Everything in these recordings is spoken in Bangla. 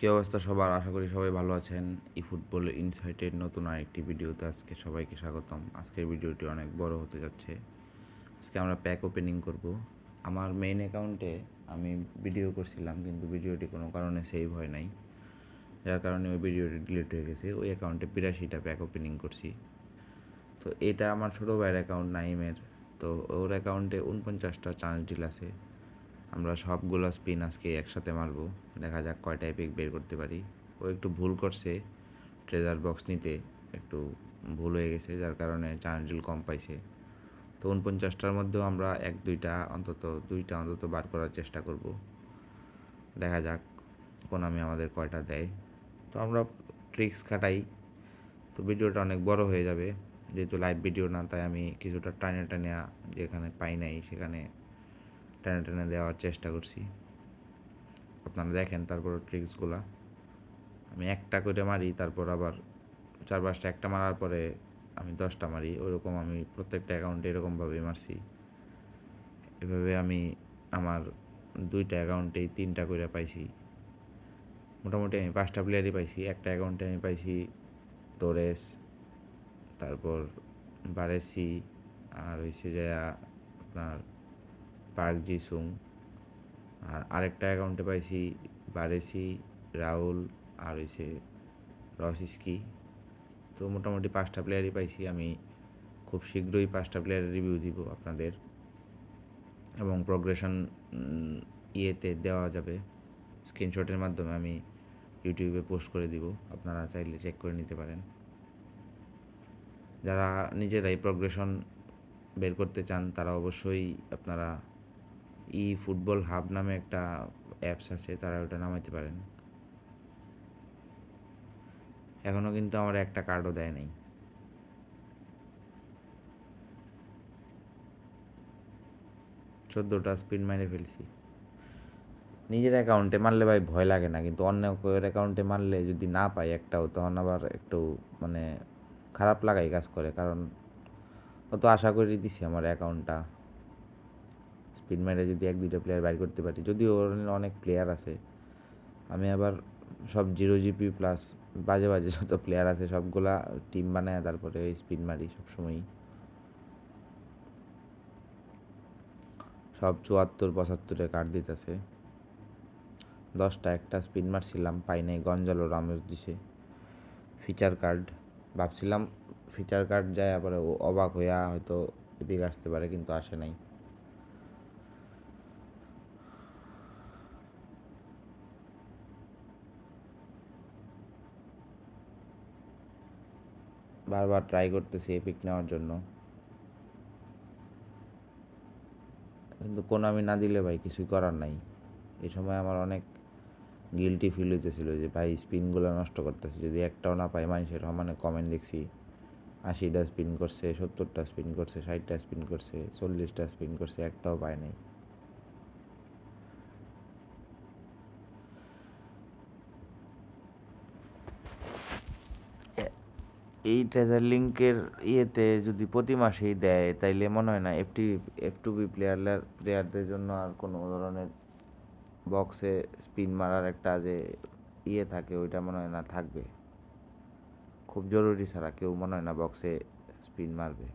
কী অবস্থা সবার? আশা করি সবাই ভালো আছেন। ফুটবল ইনসাইটের নতুন আরেকটি ভিডিওতে আজকে সবাইকে স্বাগতম। আজকের ভিডিওটি অনেক বড় হতে যাচ্ছে। আজকে আমরা প্যাক ওপেনিং করব। আমার মেইন অ্যাকাউন্টে আমি ভিডিও করছিলাম, কিন্তু ভিডিওটি কোনো কারণে সেভ হয় নাই, যার কারণে ওই ভিডিওটি ডিলিট হয়ে গেছে। ওই অ্যাকাউন্টে 82টা প্যাক ওপেনিং করছি। তো এটা আমার ছোটো ভাইয়ের অ্যাকাউন্ট, নাইমের। তো ওর অ্যাকাউন্টে 49টা চান্স ডিল আছে। আমরা সবগুলো স্পিন আজকে একসাথে মারবো, দেখা যাক কয়টা এপিক বের করতে পারি। ও একটু ভুল করছে, ট্রেজার বক্স নিতে একটু ভুল হয়ে গেছে, যার কারণে চান্স ডিল কম পাইছে। তো 49টার মধ্যেও আমরা দুইটা অন্তত বার করার চেষ্টা করব। দেখা যাক কোনামি আমাদের কয়টা দেয়। তো আমরা ট্রিক্স খাটাই। তো ভিডিওটা অনেক বড় হয়ে যাবে, যেহেতু লাইভ ভিডিও না, তাই আমি কিছুটা টানে টানে যেখানে পাই নাই সেখানে টানে টানে দেওয়ার চেষ্টা করছি। আপনারা দেখেন তারপর ট্রিক্সগুলা। আমি একটা করে মারি, তারপর আবার 4-5টা একটা মারার পরে আমি 10টা মারি। ওরকম আমি প্রত্যেকটা অ্যাকাউন্টে এরকমভাবেই মারছি। এভাবে আমি আমার 2টা অ্যাকাউন্টেই 3টা করে পাইছি। মোটামুটি আমি 5টা প্লেয়ারই পাইছি। একটা অ্যাকাউন্টে আমি পাইছি তোরেস, তারপর বারেসি, আর হয়েছে যে আপনার পার্ক জি সুং। আর আরেকটা অ্যাকাউন্টে পাইছি বারেসি, রাহুল, আর হয়েছে রসিস্কি। তো মোটামুটি 5টা প্লেয়ারই পাইছি। আমি খুব শীঘ্রই 5টা প্লেয়ারের রিভিউ দিব আপনাদের, এবং প্রোগ্রেশন ইয়েতে দেওয়া যাবে, স্ক্রিনশটের মাধ্যমে আমি ইউটিউবে পোস্ট করে দিব, আপনারা চাইলে চেক করে নিতে পারেন। যারা নিজেরাই প্রোগ্রেশন বের করতে চান তারা অবশ্যই আপনারা ফুটবল হাব নামে একটা অ্যাপস আছে, তারা ওটা নামাইতে পারেন। এখনও কিন্তু আমার একটা কার্ডও দেয় নাই। 14টা স্পিন মেরে ফেলছি। নিজের অ্যাকাউন্টে মারলে ভাই ভয় লাগে না, কিন্তু অন্য কেউর অ্যাকাউন্টে মারলে যদি না পাই একটাও, তখন আবার একটু মানে খারাপ লাগাই কাজ করে। কারণ ও তো আশা করে দিছি আমার অ্যাকাউন্টটা স্পিন মেরে যদি 1-2টা প্লেয়ার বাইর করতে পারি, যদিও ওর অনেক প্লেয়ার আছে। আমি আবার সব 0 জিপি প্লাস বাজে বাজে যত প্লেয়ার আছে সবগুলা টিম বানায় তারপরে ওই স্পিন মারি সবসময়ই। সব 74-75-এ কার্ড দিতেছে। 10টা একটা স্পিন মারছিলাম, পাই নাই। গঞ্জালো রামেশ দিছে ফিচার কার্ড। ভাবছিলাম ফিচার কার্ড যায়, আবার অবাক হইয়া হয়তো এপিক আসতে পারে, কিন্তু আসে নাই। বারবার ট্রাই করতেছি এপিক নেওয়ার জন্য, কিন্তু কোনামি না দিলে ভাই কিছুই করার নাই। এই সময় আমার অনেক গিলটি ফিল হইতেছিল যে ভাই স্পিনগুলো নষ্ট করতেছে, যদি একটাও না পাই। মানুষের সমানে কমেন্ট দেখছি 80টা স্পিন করছে, 70টা স্পিন করছে, 60টা স্পিন করছে, 40টা স্পিন করছে, একটাও পায় নাই। এই ট্রেজার লিঙ্কের ইয়েতে যদি প্রতি মাসেই দেয়, তাইলে মনে হয় না এফ টু বি প্লেয়ারদের জন্য আর কোনো ধরনের বক্সে স্পিন মারার একটা যে ইয়ে থাকে, ওইটা মনে হয় না থাকবে। খুব জরুরি ছাড়া কেউ মনে হয় না বক্সে স্পিন মারবে।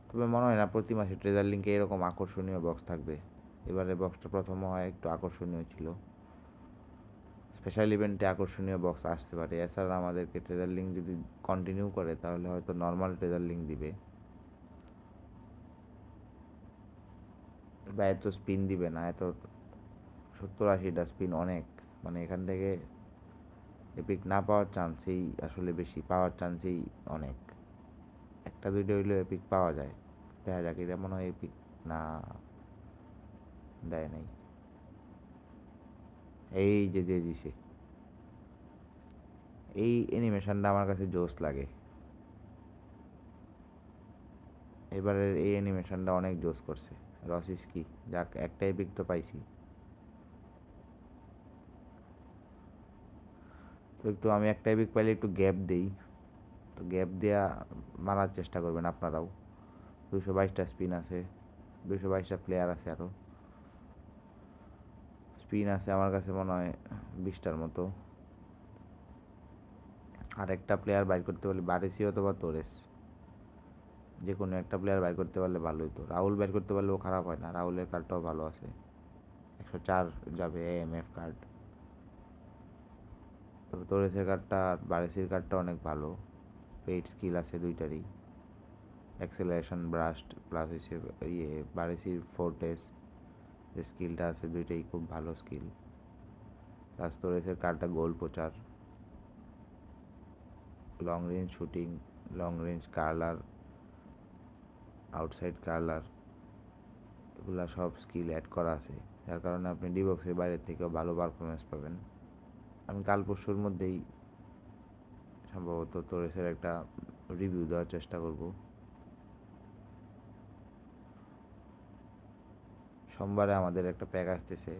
তবে মনে হয় না প্রতি মাসে ট্রেজার লিঙ্কে এরকম আকর্ষণীয় বক্স থাকবে। এবারে বক্সটা প্রথম হয় একটু আকর্ষণীয় ছিল। স্পেশাল ইভেন্টে আকর্ষণীয় বক্স আসতে পারে। এছাড়া আমাদেরকে ট্রেজার লিঙ্ক যদি কন্টিনিউ করে, তাহলে হয়তো নর্মাল ট্রেজার লিঙ্ক দিবে, বা এত স্পিন দিবে না। এত 70-80টা স্পিন অনেক, মানে এখান থেকে এপিক না পাওয়ার চান্সেই আসলে বেশি, পাওয়ার চান্সেই অনেক। একটা দুইটা হইলেও এপিক পাওয়া যায়। দেখা যাক, এটা মনে হয় এপিক না, দেয় নাই। এই যে দিয়ে দিছে, এই অ্যানিমেশনটা আমার কাছে জোস লাগে। এবারের এই অ্যানিমেশনটা অনেক জোস করছে রসিস্কি। যাক, একটা এপিক তো পাইছি। তো একটু আমি একটা এপিক পাইলে একটু গ্যাপ দেই, তো গ্যাপ দেওয়া মারার চেষ্টা করবেন আপনারাও। 222টা স্পিন আছে, 222টা প্লেয়ার আছে আরও। স্পিন আছে আমার কাছে মনে হয় 20টার মতো। আর একটা প্লেয়ার বাইর করতে পারলে বারেসি অথবা তোরেস, যে কোনো একটা প্লেয়ার বাইর করতে পারলে ভালো হতো। রাহুল বাইর করতে পারলেও খারাপ হয় না, রাহুলের কার্ডটাও ভালো আছে, 104 যাবে AMF কার্ড। তবে তোরেসের কার্ডটা আর বারেসির কার্ডটা অনেক ভালো, পেইড স্কিল আছে দুইটারই, অ্যাক্সেলারেশন ব্রাস্ট প্লাস হচ্ছে বারেসির ফোর্টেস যে স্কিলটা আছে দুইটাই খুব ভালো স্কিল। প্লাস তোরেসের কার্ডটা গোল প্রচার, long range shooting, long range curler, outside curler, এগুলা সব স্কিল অ্যাড করা আছে, যার কারণে আপনি ডিবক্সের বাইরের থেকেও ভালো পারফরমেন্স পাবেন। আমি কাল পরশুর মধ্যেই সম্ভবত তোরেসের একটা রিভিউ দেওয়ার চেষ্টা করব। সোমবারে আমাদের একটা প্যাক আসতেছে,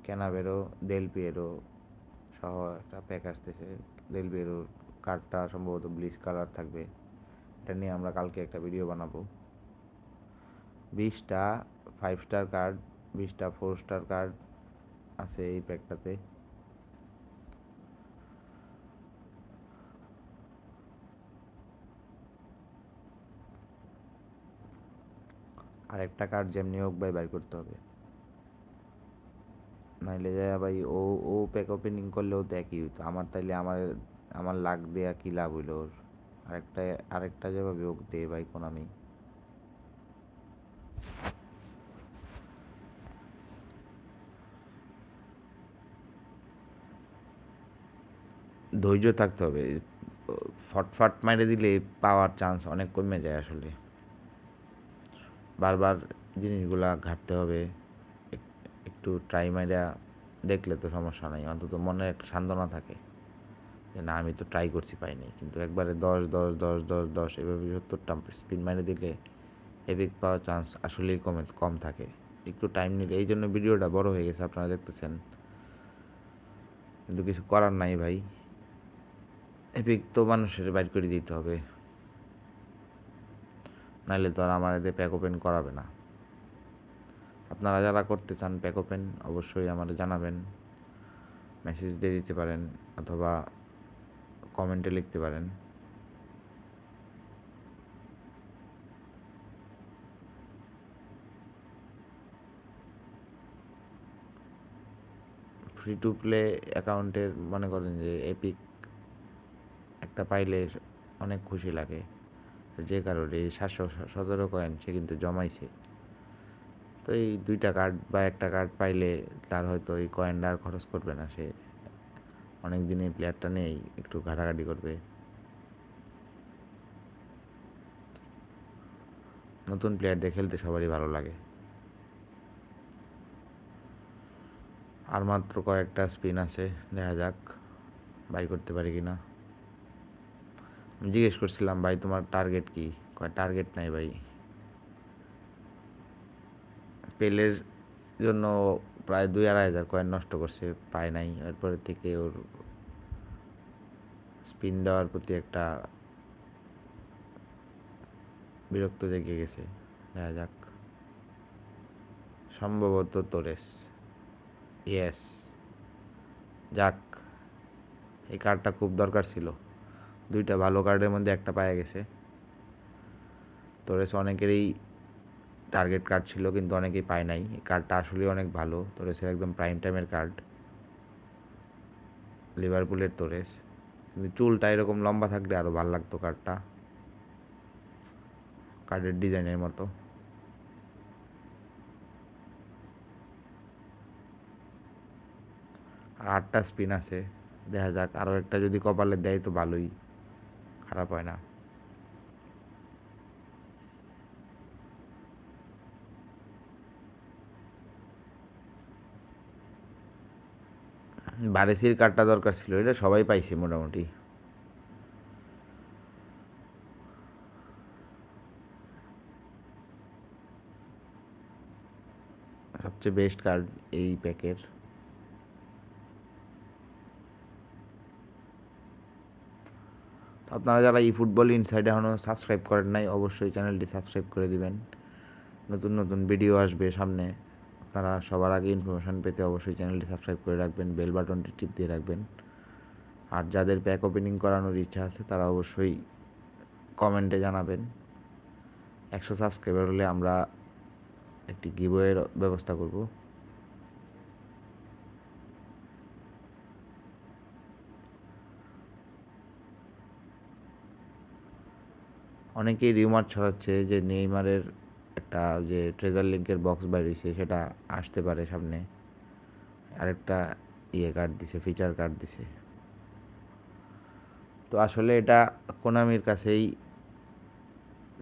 ক্যানাভেরো, দেল পিয়েরো সহ একটা প্যাক আসতেছে। দেল পিয়েরোর কার্ডটা সম্ভবত ব্লিচ কালার থাকবে, এটা নিয়ে আমরা কালকে একটা ভিডিও বানাবো। 20টা 5 স্টার কার্ড, 20টা 4 স্টার কার্ড আছে এই প্যাকটাতে। আর একটা কার্ড যেমনি হোক ভাই বাইর করতে হবে, নাইলে যায় ভাই ও প্যাক ওপেনিং করলেও তো একই হইতো আমার, তাইলে আমার লাখ দেয়া কী লাভ হইলো ওর। আরেকটা যেভাবে হোক দে ভাই কোনামি। ধৈর্য থাকতে হবে, ফটফট মাইরে দিলে পাওয়ার চান্স অনেক কমে যায় আসলে। বারবার জিনিসগুলা ঘাটতে হবে, একটু ট্রাই মাইরা দেখলে তো সমস্যা নাই, অন্তত মনে একটা সান্ত্বনা থাকে যে না আমি তো ট্রাই করছি পাইনি। কিন্তু একবারে 10 এভাবে 70টা স্পিন মাইরে দিলে এপিক পাওয়ার চান্স আসলেই কম থাকে। একটু টাইম নিলে, এই জন্য ভিডিওটা বড় হয়ে গেছে আপনারা দেখতেছেন, কিন্তু কিছু করার নাই ভাই, এপিক তো মানুষের বাইর করে দিতে হবে, নাহলে তো আর আমার এদের প্যাক ওপেন করাবে না। আপনারা যারা করতে চান প্যাক ওপেন অবশ্যই আমাদের জানাবেন, মেসেজ দিয়ে দিতে পারেন অথবা কমেন্টে লিখতে পারেন। ফ্রি টু প্লে অ্যাকাউন্টের মনে করেন যে এপিক একটা পাইলে অনেক খুশি লাগে, যে কারণে এই 717 কয়েন সে কিন্তু জমাইছে। তো এই 2টা কার্ড বা একটা কার্ড পাইলে তার হয়তো এই কয়েনটা আর খরচ করবে না, সে অনেক দিন এই প্লেয়ারটা নিয়েই একটু ঘাটাঘাটি করবে। নতুন প্লেয়ারদের খেলতে সবারই ভালো লাগে। আর মাত্র কয়েকটা স্পিন আছে, দেখা যাক বাই করতে পারি কি না। আমি জিজ্ঞেস করছিলাম ভাই তোমার টার্গেট কি, কয় টার্গেট নাই ভাই। পেলের জন্য প্রায় 2-2.5 হাজার কয়েন নষ্ট করছে, পায় নাই। এরপরে থেকে ওর স্পিন দেওয়ার প্রতি একটা বিরক্ত জেগে গেছে। দেখা যাক, সম্ভবত তোরেস, ইয়েস, যাক এই কার্ডটা খুব দরকার ছিল, 2টা ভালো কার্ডের মধ্যে একটা পাওয়া গেছে। তোরেস অনেকেরই টার্গেট কার্ড ছিল কিন্তু অনেকেই পায় নাই, এই কার্ডটা আসলে অনেক ভালো, তোরেসের একদম প্রাইম টাইমের কার্ড, লিভারপুলের তোরেস। কিন্তু চুলটা এরকম লম্বা থাকলে আরও ভালো লাগতো কার্ডটা, কার্ডের ডিজাইনের মতো। আর 8টা স্পিন আছে, দেখা যাক আরও একটা যদি কপালে দেয় তো ভালোই, খারাপ হয় না। বারেসির কার্ডটা দরকার ছিল, এটা সবাই পাইছে মোটামুটি। সবচেয়ে বেস্ট কার্ড এই প্যাকের। আপনারা যারা এই ফুটবল ইনসাইড এখনও সাবস্ক্রাইব করেন নাই অবশ্যই চ্যানেলটি সাবস্ক্রাইব করে দিবেন, নতুন নতুন ভিডিও আসবে সামনে, আপনারা সবার আগে ইনফরমেশান পেতে অবশ্যই চ্যানেলটি সাবস্ক্রাইব করে রাখবেন, বেল বাটনটি টিপ দিয়ে রাখবেন। আর যাদের প্যাক ওপেনিং করানোর ইচ্ছা আছে তারা অবশ্যই কমেন্টে জানাবেন। 100 সাবস্ক্রাইবার হলে আমরা একটি গিভওয়ের ব্যবস্থা করব। অনেকেই রিউমার ছড়াচ্ছে যে নেইমারের একটা যে ট্রেজার লিঙ্কের বক্স বেরিয়েছে সেটা আসতে পারে সামনে, আরেকটা কার্ড দিছে, ফিচার কার্ড দিছে। তো আসলে এটা কোনামির কাছেই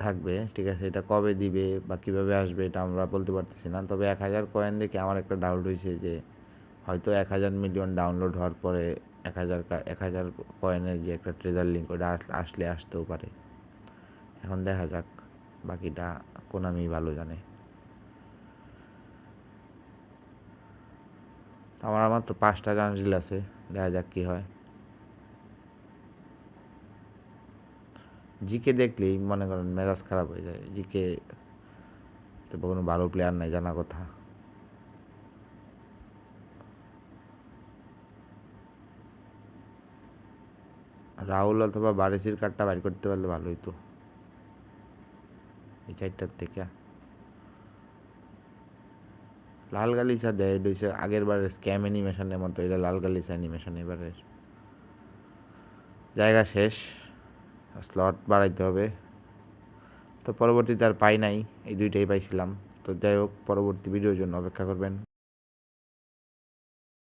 থাকবে, ঠিক আছে। এটা কবে দিবে বা কীভাবে আসবে এটা আমরা বলতে পারতেছি না। তবে 1000 কয়েন দেখে আমার একটা ডাউট হয়েছে যে হয়তো 1000 মিলিয়ন ডাউনলোড হওয়ার পরে 1000 কয়েনের যে একটা ট্রেজার লিঙ্ক ওটা আসলে আসতেও পারে। এখন দেখা যাক, বাকিটা কোনামি ভালো জানে। আমার মাত্র 5টা চান্স আছে, দেখা যাক কী হয়। জিকে দেখলেই মনে করেন মেজাজ খারাপ হয়ে যায়। জিকে তো কোনো ভালো প্লেয়ার নাই, জানা কথা। রাহুল অথবা বারেসির কার্ডটা বাইর করতে পারলে ভালো হইতো এই 4টার থেকে। লাল গালিচা দেয়, এটা হচ্ছে আগের বারের স্ক্যাম অ্যানিমেশনের মতো, এটা লাল গালিচা অ্যানিমেশন এবারের। জায়গা শেষ, স্লট বাড়াইতে হবে। তো পরবর্তীতে আর পাই নাই, এই দুইটাই পাইছিলাম। তো যাই হোক, পরবর্তী ভিডিওর জন্য অপেক্ষা করবেন।